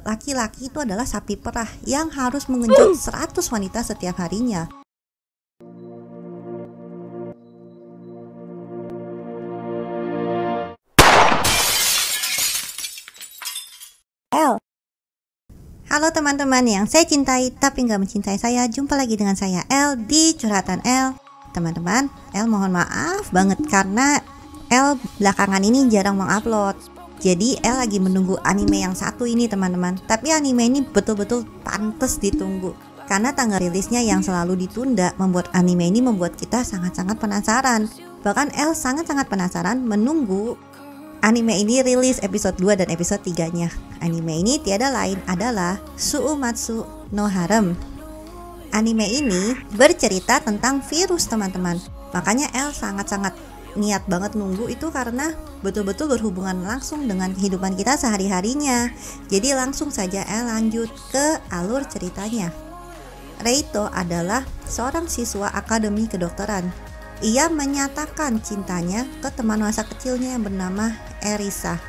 laki-laki itu adalah sapi perah yang harus mengenjot 100 wanita setiap harinya. Halo teman-teman yang saya cintai tapi nggak mencintai saya, jumpa lagi dengan saya El di Curhatan El. Teman-teman, El mohon maaf banget karena El belakangan ini jarang mengupload. Jadi El lagi menunggu anime yang satu ini teman-teman. Tapi anime ini betul-betul pantas ditunggu, karena tanggal rilisnya yang selalu ditunda membuat anime ini membuat kita sangat-sangat penasaran. Bahkan El sangat-sangat penasaran menunggu anime ini rilis episode 2 dan episode 3-nya. Anime ini tiada lain adalah Tsuumatsu no Harem. Anime ini bercerita tentang virus teman-teman. Makanya El sangat-sangat niat banget nunggu itu karena betul-betul berhubungan langsung dengan kehidupan kita sehari-harinya. Jadi langsung saja El lanjut ke alur ceritanya. Reito adalah seorang siswa akademi kedokteran. Ia menyatakan cintanya ke teman masa kecilnya yang bernama Erisa.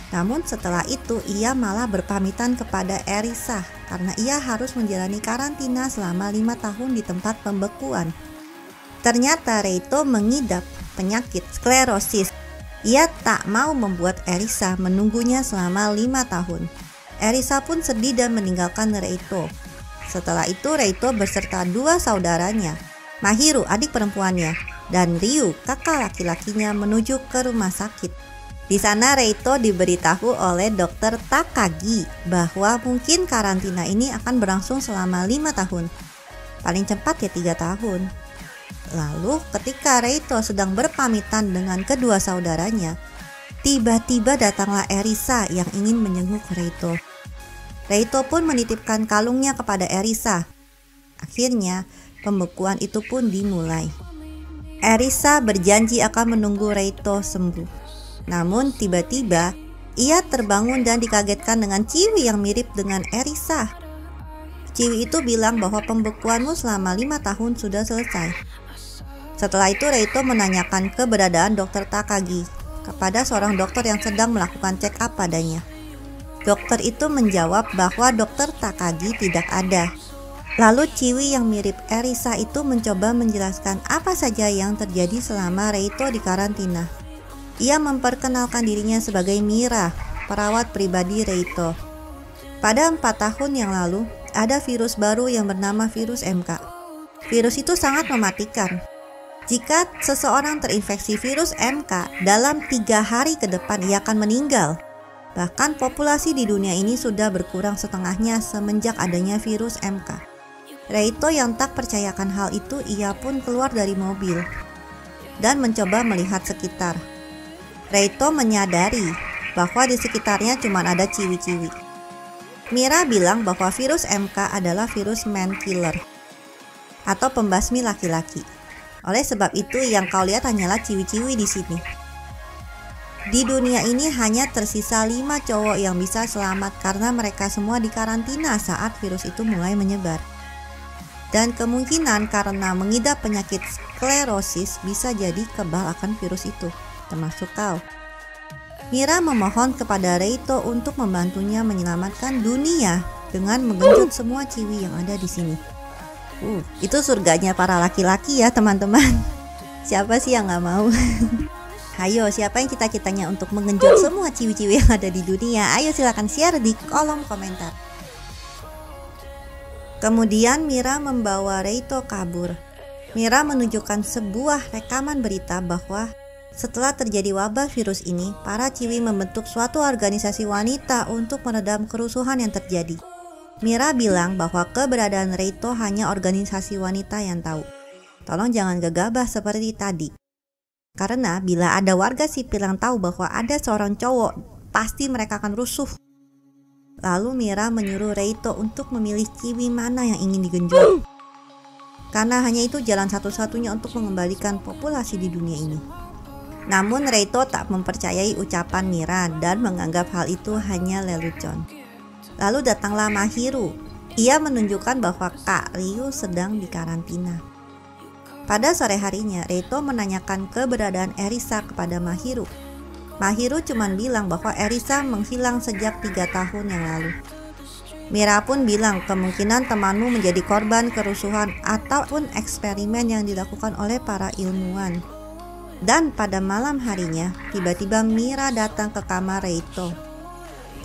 Namun setelah itu ia malah berpamitan kepada Erisa karena ia harus menjalani karantina selama 5 tahun di tempat pembekuan. Ternyata Reito mengidap penyakit sklerosis. Ia tak mau membuat Erisa menunggunya selama 5 tahun. Erisa pun sedih dan meninggalkan Reito. Setelah itu Reito beserta 2 saudaranya, Mahiru adik perempuannya, dan Ryu kakak laki-lakinya menuju ke rumah sakit. Di sana Reito diberitahu oleh dokter Takagi bahwa mungkin karantina ini akan berlangsung selama 5 tahun. Paling cepat ya 3 tahun. Lalu ketika Reito sedang berpamitan dengan kedua saudaranya, tiba-tiba datanglah Erisa yang ingin menjenguk Reito. Reito pun menitipkan kalungnya kepada Erisa. Akhirnya pembekuan itu pun dimulai. Erisa berjanji akan menunggu Reito sembuh. Namun tiba-tiba ia terbangun dan dikagetkan dengan Ciwi yang mirip dengan Erisa. Ciwi itu bilang bahwa pembekuanmu selama 5 tahun sudah selesai. Setelah itu Reito menanyakan keberadaan dokter Takagi kepada seorang dokter yang sedang melakukan check up padanya. Dokter itu menjawab bahwa dokter Takagi tidak ada. Lalu Ciwi yang mirip Erisa itu mencoba menjelaskan apa saja yang terjadi selama Reito di karantina. Ia memperkenalkan dirinya sebagai Mira, perawat pribadi Reito. Pada 4 tahun yang lalu, ada virus baru yang bernama virus MK. Virus itu sangat mematikan. Jika seseorang terinfeksi virus MK, dalam 3 hari ke depan ia akan meninggal. Bahkan populasi di dunia ini sudah berkurang setengahnya semenjak adanya virus MK. Reito yang tak percayakan hal itu, ia pun keluar dari mobil dan mencoba melihat sekitar. Reito menyadari bahwa di sekitarnya cuma ada ciwi-ciwi. Mira bilang bahwa virus MK adalah virus man killer atau pembasmi laki-laki. Oleh sebab itu yang kau lihat hanyalah ciwi-ciwi di sini. Di dunia ini hanya tersisa 5 cowok yang bisa selamat karena mereka semua dikarantina saat virus itu mulai menyebar. Dan kemungkinan karena mengidap penyakit sklerosis bisa jadi kebal akan virus itu, termasuk kau. Mira memohon kepada Reito untuk membantunya menyelamatkan dunia dengan menggenjot semua ciwi yang ada di sini. Itu surganya para laki-laki ya teman-teman. Siapa sih yang gak mau? Ayo, siapa yang cita-citanya untuk menggenjot semua ciwi-ciwi yang ada di dunia? Ayo silakan share di kolom komentar. Kemudian Mira membawa Reito kabur. Mira menunjukkan sebuah rekaman berita bahwa setelah terjadi wabah virus ini, para ciwi membentuk suatu organisasi wanita untuk meredam kerusuhan yang terjadi. Mira bilang bahwa keberadaan Reito hanya organisasi wanita yang tahu. Tolong jangan gegabah seperti tadi. Karena bila ada warga sipil yang tahu bahwa ada seorang cowok, pasti mereka akan rusuh. Lalu Mira menyuruh Reito untuk memilih ciwi mana yang ingin digenjot. Karena hanya itu jalan satu-satunya untuk mengembalikan populasi di dunia ini. Namun Reito tak mempercayai ucapan Mira dan menganggap hal itu hanya lelucon. Lalu datanglah Mahiru. Ia menunjukkan bahwa Kak Ryu sedang dikarantina. Pada sore harinya, Reito menanyakan keberadaan Erisa kepada Mahiru. Mahiro cuma bilang bahwa Erisa menghilang sejak 3 tahun yang lalu. Mira pun bilang kemungkinan temanmu menjadi korban kerusuhan ataupun eksperimen yang dilakukan oleh para ilmuwan. Dan pada malam harinya, tiba-tiba Mira datang ke kamar Reito.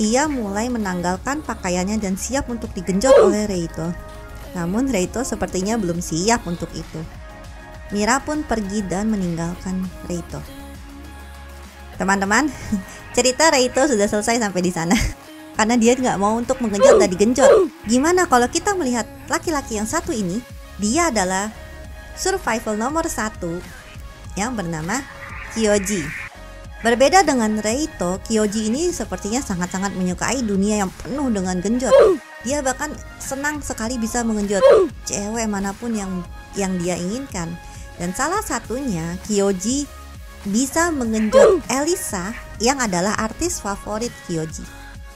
Ia mulai menanggalkan pakaiannya dan siap untuk digenjot oleh Reito. Namun Reito sepertinya belum siap untuk itu. Mira pun pergi dan meninggalkan Reito. Teman-teman, cerita Reito sudah selesai sampai di sana. Karena dia nggak mau untuk mengenjot dan digenjot. Gimana kalau kita melihat laki-laki yang satu ini? Dia adalah survival nomor 1 yang bernama Kyoji. Berbeda dengan Reito, Kyoji ini sepertinya sangat-sangat menyukai dunia yang penuh dengan genjot. Dia bahkan senang sekali bisa mengenjot cewek manapun yang dia inginkan. Dan salah satunya Kyoji bisa mengenjot Elisa yang adalah artis favorit Kyoji.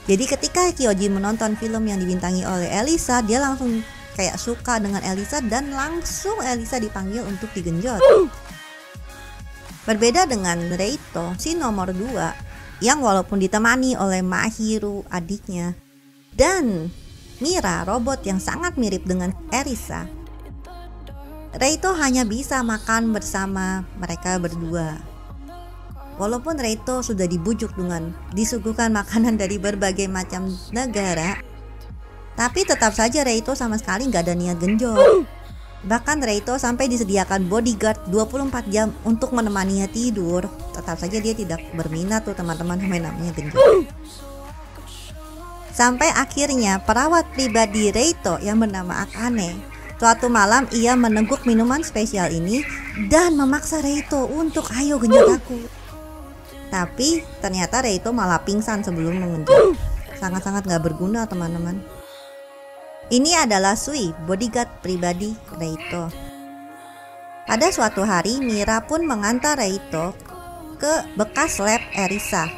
Jadi ketika Kyoji menonton film yang dibintangi oleh Elisa, dia langsung kayak suka dengan Elisa dan langsung Elisa dipanggil untuk digenjot. Berbeda dengan Reito, si nomor 2 yang walaupun ditemani oleh Mahiro adiknya dan Mira robot yang sangat mirip dengan Erisa, Reito hanya bisa makan bersama mereka berdua. Walaupun Reito sudah dibujuk dengan disuguhkan makanan dari berbagai macam negara, tapi tetap saja Reito sama sekali nggak ada niat genjot. Bahkan Reito sampai disediakan bodyguard 24 jam untuk menemaninya tidur. Tetap saja dia tidak berminat tuh teman-teman sama namanya genjot. Sampai akhirnya perawat pribadi Reito yang bernama Akane, suatu malam ia meneguk minuman spesial ini dan memaksa Reito untuk ayo genjot aku. Tapi ternyata Reito malah pingsan sebelum mengenjot. Sangat-sangat gak berguna teman-teman. Ini adalah Sui, bodyguard pribadi Reito. Pada suatu hari Mira pun mengantar Reito ke bekas lab Erisa.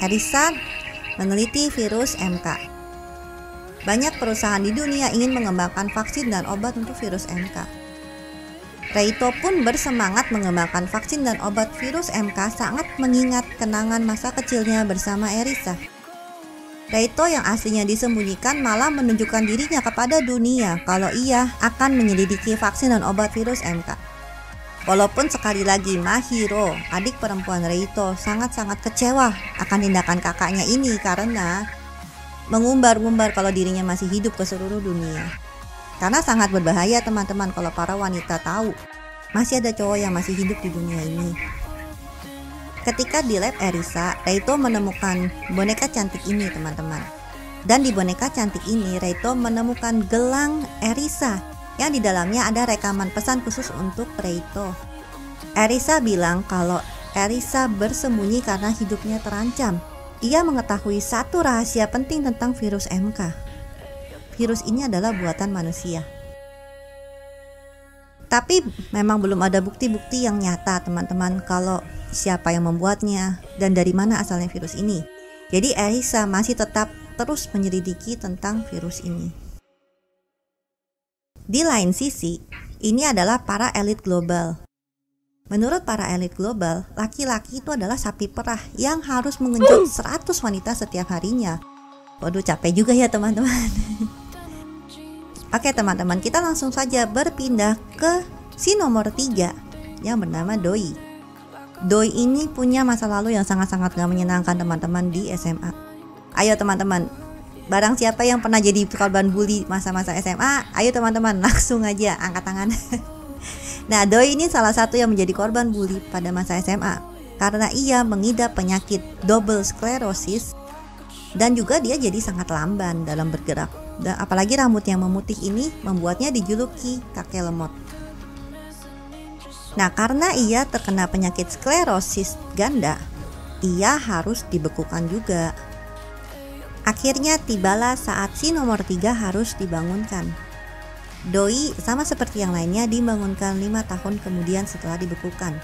Erisa meneliti virus MK. Banyak perusahaan di dunia ingin mengembangkan vaksin dan obat untuk virus MK. Reito pun bersemangat mengembangkan vaksin dan obat virus MK, sangat mengingat kenangan masa kecilnya bersama Erisa. Reito yang aslinya disembunyikan malah menunjukkan dirinya kepada dunia kalau ia akan menyelidiki vaksin dan obat virus MK. Walaupun sekali lagi Mahiro, adik perempuan Reito, sangat-sangat kecewa akan tindakan kakaknya ini karena mengumbar-ngumbar kalau dirinya masih hidup ke seluruh dunia. Karena sangat berbahaya teman-teman kalau para wanita tahu masih ada cowok yang masih hidup di dunia ini. Ketika di lab Erisa, Reito menemukan boneka cantik ini teman-teman. Dan di boneka cantik ini Reito menemukan gelang Erisa yang di dalamnya ada rekaman pesan khusus untuk Reito. Erisa bilang kalau Erisa bersembunyi karena hidupnya terancam. Ia mengetahui satu rahasia penting tentang virus MK. Virus ini adalah buatan manusia. Tapi memang belum ada bukti-bukti yang nyata teman-teman kalau siapa yang membuatnya dan dari mana asalnya virus ini. Jadi Erisa masih tetap terus menyelidiki tentang virus ini. Di lain sisi, ini adalah para elit global. Menurut para elit global, laki-laki itu adalah sapi perah yang harus mengenjot 100 wanita setiap harinya. Waduh, capek juga ya teman-teman. Oke teman-teman, kita langsung saja berpindah ke si nomor 3 yang bernama Doi. Doi ini punya masa lalu yang sangat-sangat gak menyenangkan teman-teman di SMA. Ayo teman-teman, barang siapa yang pernah jadi korban bully masa-masa SMA, ayo teman-teman langsung aja angkat tangan. Nah, Doi ini salah satu yang menjadi korban bully pada masa SMA karena ia mengidap penyakit double sclerosis dan juga dia jadi sangat lamban dalam bergerak. Dan apalagi rambut yang memutih ini membuatnya dijuluki kakek lemot. Nah, karena ia terkena penyakit sklerosis ganda, ia harus dibekukan juga. Akhirnya tibalah saat si nomor 3 harus dibangunkan. Doi sama seperti yang lainnya dibangunkan 5 tahun kemudian setelah dibekukan.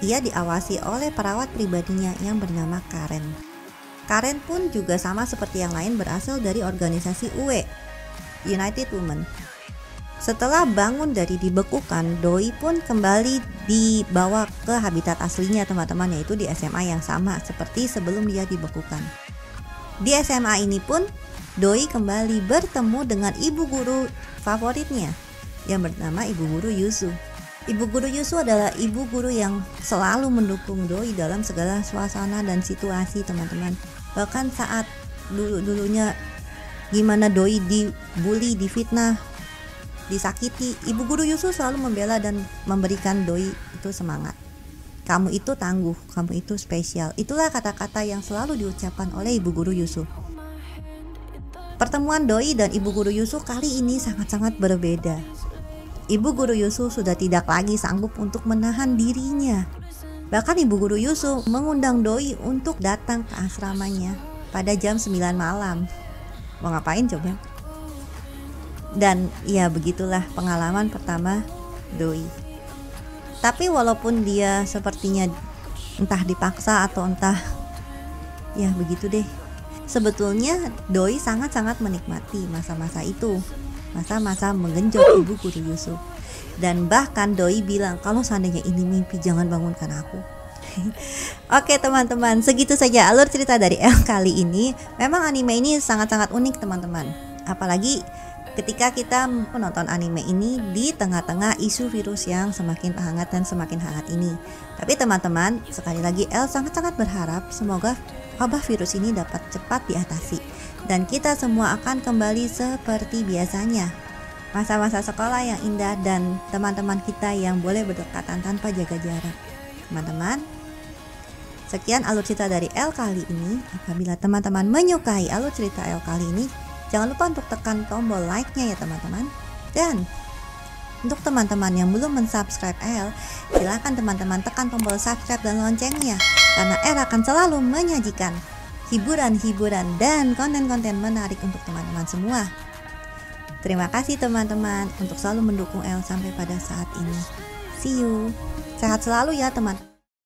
Ia diawasi oleh perawat pribadinya yang bernama Karen. Karen pun juga sama seperti yang lain berasal dari organisasi UE, United Women. Setelah bangun dari dibekukan, Doi pun kembali dibawa ke habitat aslinya teman-teman, yaitu di SMA yang sama seperti sebelum dia dibekukan. Di SMA ini pun Doi kembali bertemu dengan ibu guru favoritnya yang bernama Ibu Guru Yusu. Ibu Guru Yusu adalah ibu guru yang selalu mendukung Doi dalam segala suasana dan situasi teman-teman. Bahkan saat dulunya gimana Doi dibully, difitnah, disakiti, Ibu Guru Yusu selalu membela dan memberikan Doi itu semangat. Kamu itu tangguh, kamu itu spesial. Itulah kata-kata yang selalu diucapkan oleh Ibu Guru Yusu. Pertemuan Doi dan Ibu Guru Yusu kali ini sangat-sangat berbeda. Ibu Guru Yusu sudah tidak lagi sanggup untuk menahan dirinya. Bahkan Ibu Guru Yusu mengundang Doi untuk datang ke asramanya pada jam 9 malam. Mau ngapain coba? Dan ya begitulah pengalaman pertama Doi. Tapi walaupun dia sepertinya entah dipaksa atau entah ya begitu deh, sebetulnya Doi sangat-sangat menikmati masa-masa itu, masa-masa menggenjot Ibu Guru Yusu. Dan bahkan Doi bilang, kalau seandainya ini mimpi jangan bangunkan aku. Oke teman-teman, segitu saja alur cerita dari El kali ini. Memang anime ini sangat-sangat unik teman-teman, apalagi ketika kita menonton anime ini di tengah-tengah isu virus yang semakin hangat dan semakin hangat ini. Tapi teman-teman, sekali lagi El sangat-sangat berharap semoga wabah virus ini dapat cepat diatasi dan kita semua akan kembali seperti biasanya. Masa-masa sekolah yang indah dan teman-teman kita yang boleh berdekatan tanpa jaga jarak. Teman-teman, sekian alur cerita dari El kali ini. Apabila teman-teman menyukai alur cerita El kali ini, jangan lupa untuk tekan tombol like-nya ya teman-teman. Dan untuk teman-teman yang belum mensubscribe El, silakan teman-teman tekan tombol subscribe dan loncengnya, karena El akan selalu menyajikan hiburan-hiburan dan konten-konten menarik untuk teman-teman semua. Terima kasih teman-teman untuk selalu mendukung El sampai pada saat ini. See you. Sehat selalu ya teman.